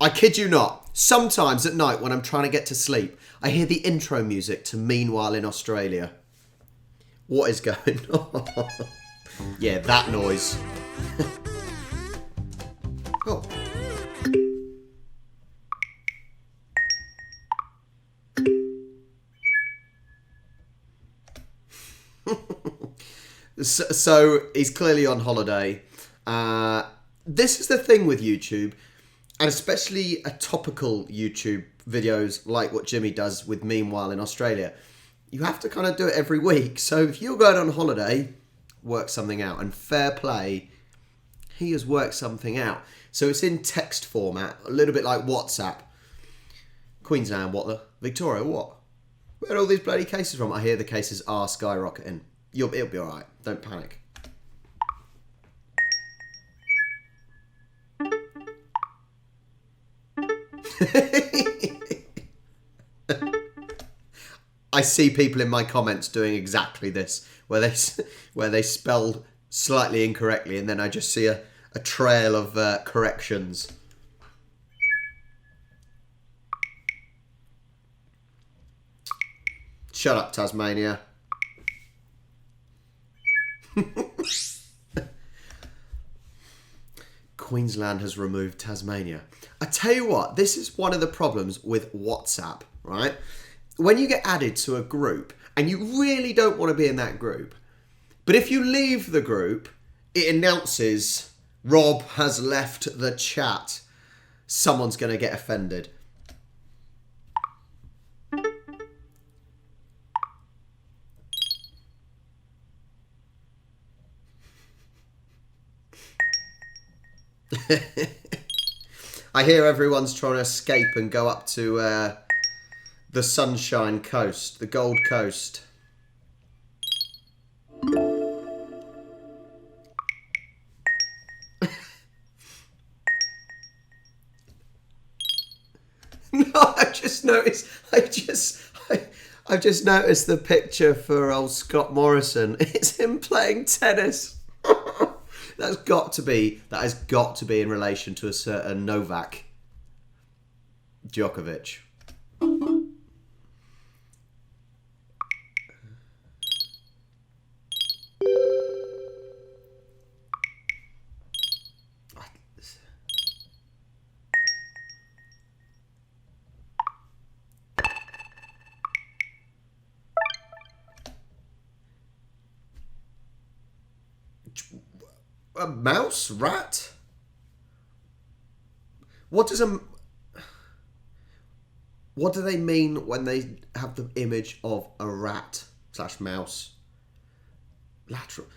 I kid you not. Sometimes at night when I'm trying to get to sleep, I hear the intro music to Meanwhile in Australia. What is going on? Yeah, that noise. Oh. So he's clearly on holiday. This is the thing with YouTube, and especially a topical YouTube videos like what Jimmy does with Meanwhile in Australia. You have to kind of do it every week. So if you're going on holiday, work something out. And fair play, he has worked something out. So it's in text format, a little bit like WhatsApp. Queensland, what the? Victoria, what? Where are all these bloody cases from? I hear the cases are skyrocketing. It'll be alright. Don't panic. I see people in my comments doing exactly this, where they spell slightly incorrectly, and then I just see a trail of corrections. Shut up, Tasmania. Queensland has removed Tasmania. I tell you what, this is one of the problems with WhatsApp, right? When you get added to a group and you really don't want to be in that group, but if you leave the group, it announces Rob has left the chat. Someone's going to get offended. I hear everyone's trying to escape and go up to the Sunshine Coast, the Gold Coast. No, I've just noticed the picture for old Scott Morrison. It's him playing tennis. That has got to be in relation to a certain Novak Djokovic. A mouse? Rat? What do they mean when they have the image of a rat / mouse? Lateral.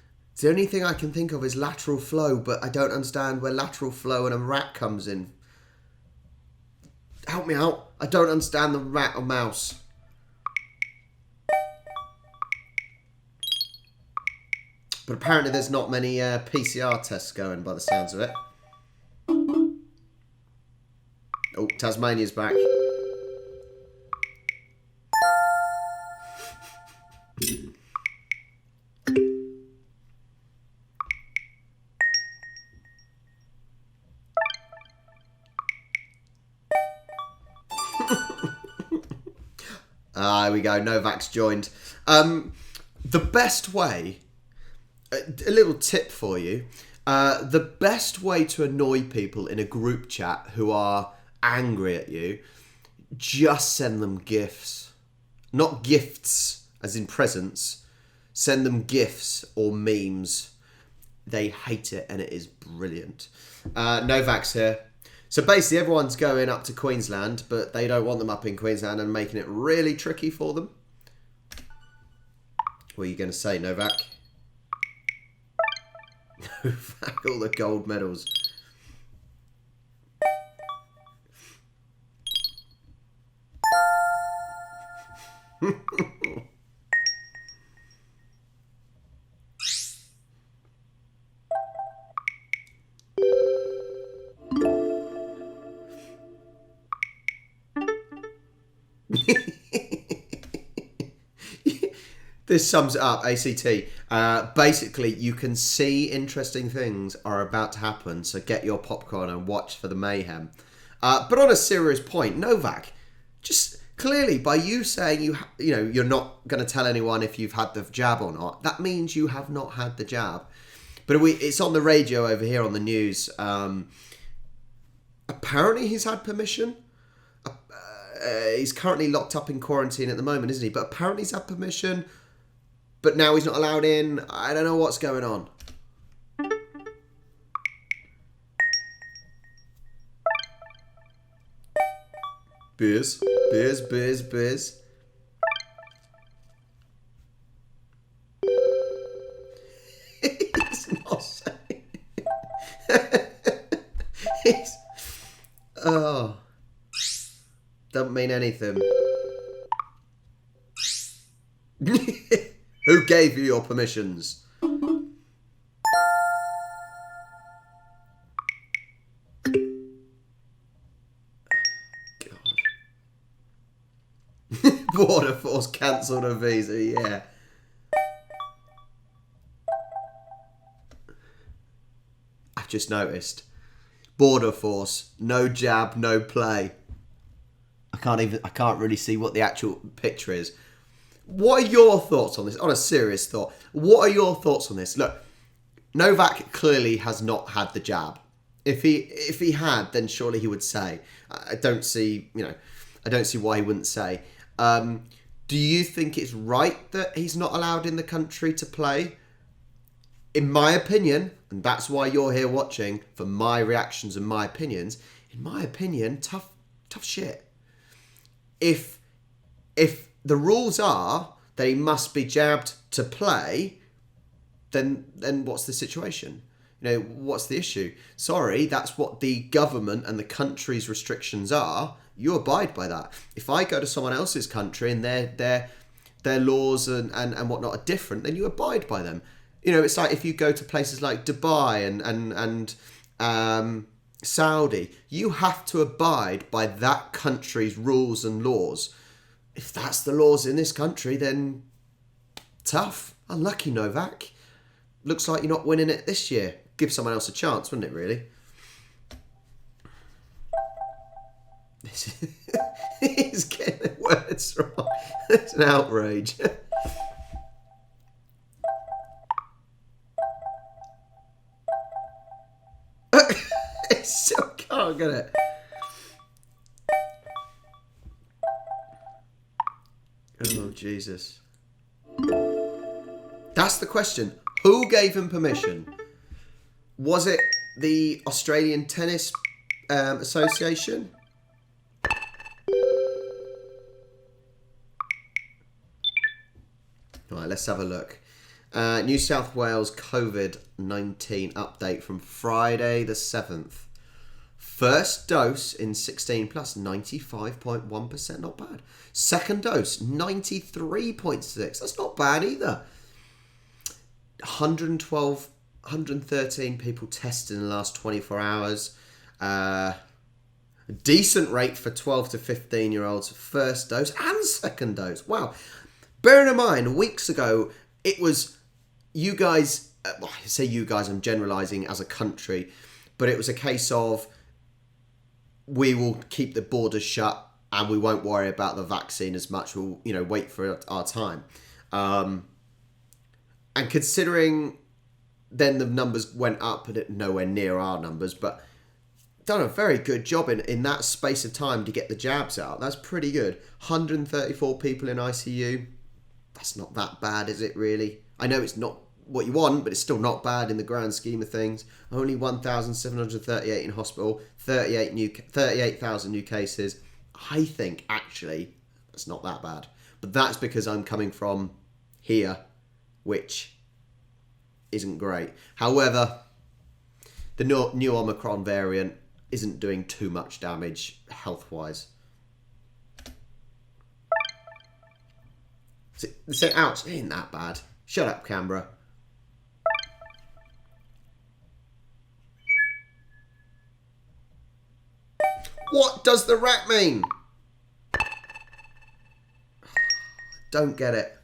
The only thing I can think of is lateral flow, but I don't understand where lateral flow and a rat comes in. Help me out. I don't understand the rat or mouse. But apparently there's not many PCR tests going by the sounds of it. Oh, Tasmania's back. There we go. Novak's joined. The best way... A little tip for you. The best way to annoy people in a group chat who are angry at you, just send them gifts. Not gifts, as in presents. Send them gifs or memes. They hate it and it is brilliant. Novak's here. So basically everyone's going up to Queensland, but they don't want them up in Queensland and making it really tricky for them. What are you going to say, Novak? Novak, all the gold medals. This sums it up, ACT. Basically, you can see interesting things are about to happen, so get your popcorn and watch for the mayhem. But on a serious point, Novak, just clearly by you saying you're not going to tell anyone if you've had the jab or not, that means you have not had the jab. But it's on the radio over here on the news. Apparently he's had permission. He's currently locked up in quarantine at the moment, isn't he? But apparently he's had permission. But now he's not allowed in. I don't know what's going on. Beers. He's not saying. Oh. Doesn't mean anything. Who gave you your permissions? Border Force cancelled a visa, yeah. I've just noticed. Border Force, no jab, no play. I can't really see what the actual picture is. What are your thoughts on this? On a serious thought, what are your thoughts on this? Look, Novak clearly has not had the jab. If he had, then surely he would say. I don't see why he wouldn't say. Do you think it's right that he's not allowed in the country to play? In my opinion, and that's why you're here watching for my reactions and my opinions. In my opinion, tough shit. If the rules are that he must be jabbed to play, then what's the situation? What's the issue? Sorry, that's what the government and the country's restrictions are. You abide by that. If I go to someone else's country and their laws and whatnot are different, then you abide by them. It's like if you go to places like Dubai and Saudi, you have to abide by that country's rules and laws. If that's the laws in this country, then tough. Unlucky, Novak. Looks like you're not winning it this year. Give someone else a chance, wouldn't it, really? He's getting the words wrong. It's an outrage. I still can't get it. Oh, Jesus. That's the question. Who gave him permission? Was it the Australian Tennis Association? Right, let's have a look. New South Wales COVID-19 update from Friday the 7th. First dose in 16 plus, 95.1%, not bad. Second dose, 93.6. That's not bad either. 113 people tested in the last 24 hours. Decent rate for 12 to 15 year olds, first dose and second dose. Wow. Bearing in mind, weeks ago, it was you guys, I say you guys, I'm generalising as a country, but it was a case of we will keep the borders shut and we won't worry about the vaccine as much. We'll, wait for our time. And considering then the numbers went up, but nowhere near our numbers, but done a very good job in that space of time to get the jabs out. That's pretty good. 134 people in ICU. That's not that bad, is it really? I know it's not what you want, but it's still not bad in the grand scheme of things. Only 1,738 in hospital, 38,000 new cases. I think, actually, it's not that bad. But that's because I'm coming from here, which isn't great. However, the new Omicron variant isn't doing too much damage health-wise. So, ouch, it ain't that bad. Shut up, Canberra. What does the rat mean? Don't get it.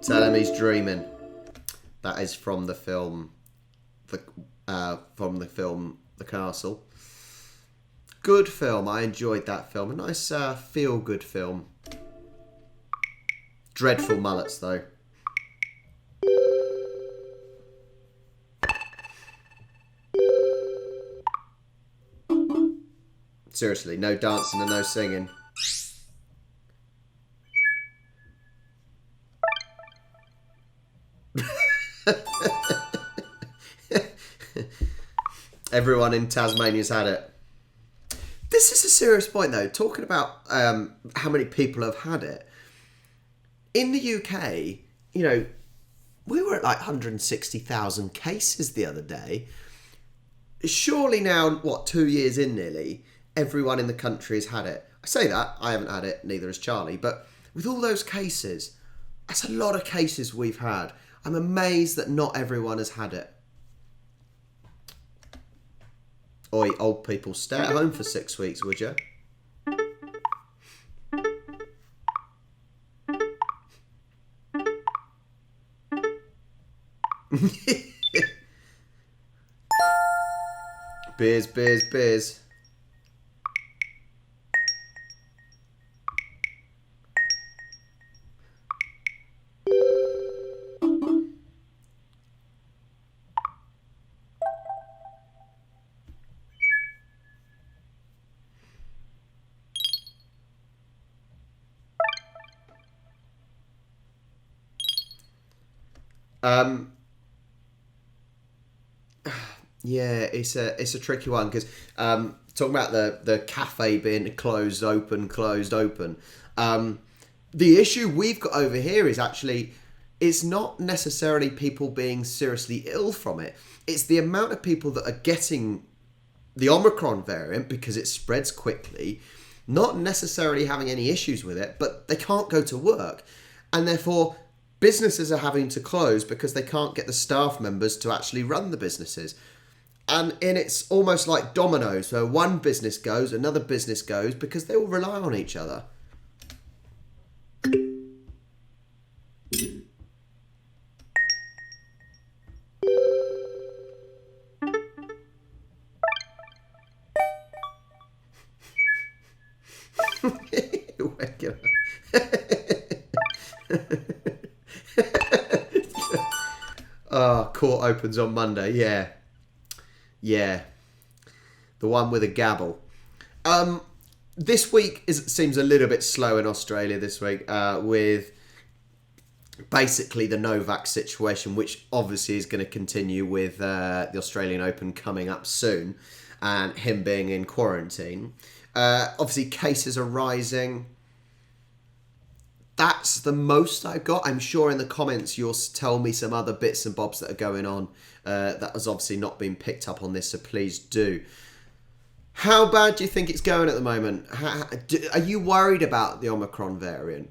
Tell him he's dreaming. That is from the film, The Castle. Good film. I enjoyed that film. A nice feel-good film. Dreadful mullets, though. Seriously, no dancing and no singing. Everyone in Tasmania's had it. This is a serious point, though. Talking about how many people have had it. In the UK, you know, we were at like 160,000 cases the other day. Surely now, 2 years in nearly, everyone in the country has had it. I say that, I haven't had it, neither has Charlie. But with all those cases, that's a lot of cases we've had. I'm amazed that not everyone has had it. Oi, old people, stay at home for 6 weeks, would you? Beers, beers, beers. Yeah, it's a tricky one because talking about the cafe being closed open. The issue we've got over here is actually it's not necessarily people being seriously ill from it. It's the amount of people that are getting the Omicron variant because it spreads quickly, not necessarily having any issues with it, but they can't go to work, and therefore businesses are having to close because they can't get the staff members to actually run the businesses. And it's almost like dominoes. So one business goes, another business goes, because they all rely on each other. Court opens on Monday. Yeah. The one with a gavel. This week seems a little bit slow in Australia this week with basically the Novak situation, which obviously is going to continue with the Australian Open coming up soon and him being in quarantine. Obviously, cases are rising. That's the most I've got. I'm sure in the comments you'll tell me some other bits and bobs that are going on that has obviously not been picked up on this, so please do. How bad do you think it's going at the moment? Are you worried about the Omicron variant?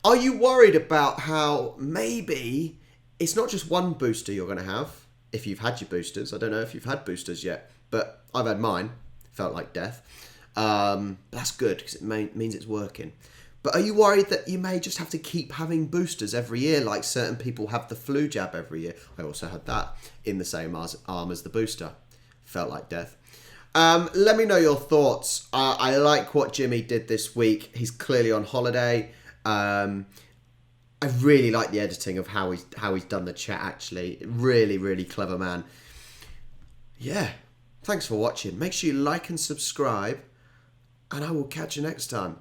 Are you worried about how maybe it's not just one booster you're going to have, if you've had your boosters? I don't know if you've had boosters yet, but I've had mine. Felt like death. That's good because it means it's working. But are you worried that you may just have to keep having boosters every year, like certain people have the flu jab every year? I also had that in the same arm as the booster. Felt like death. Let me know your thoughts. I like what Jimmy did this week. He's clearly on holiday. I really like the editing of how he's done the chat, actually. Really, really clever man. Yeah. Thanks for watching. Make sure you like and subscribe, and I will catch you next time.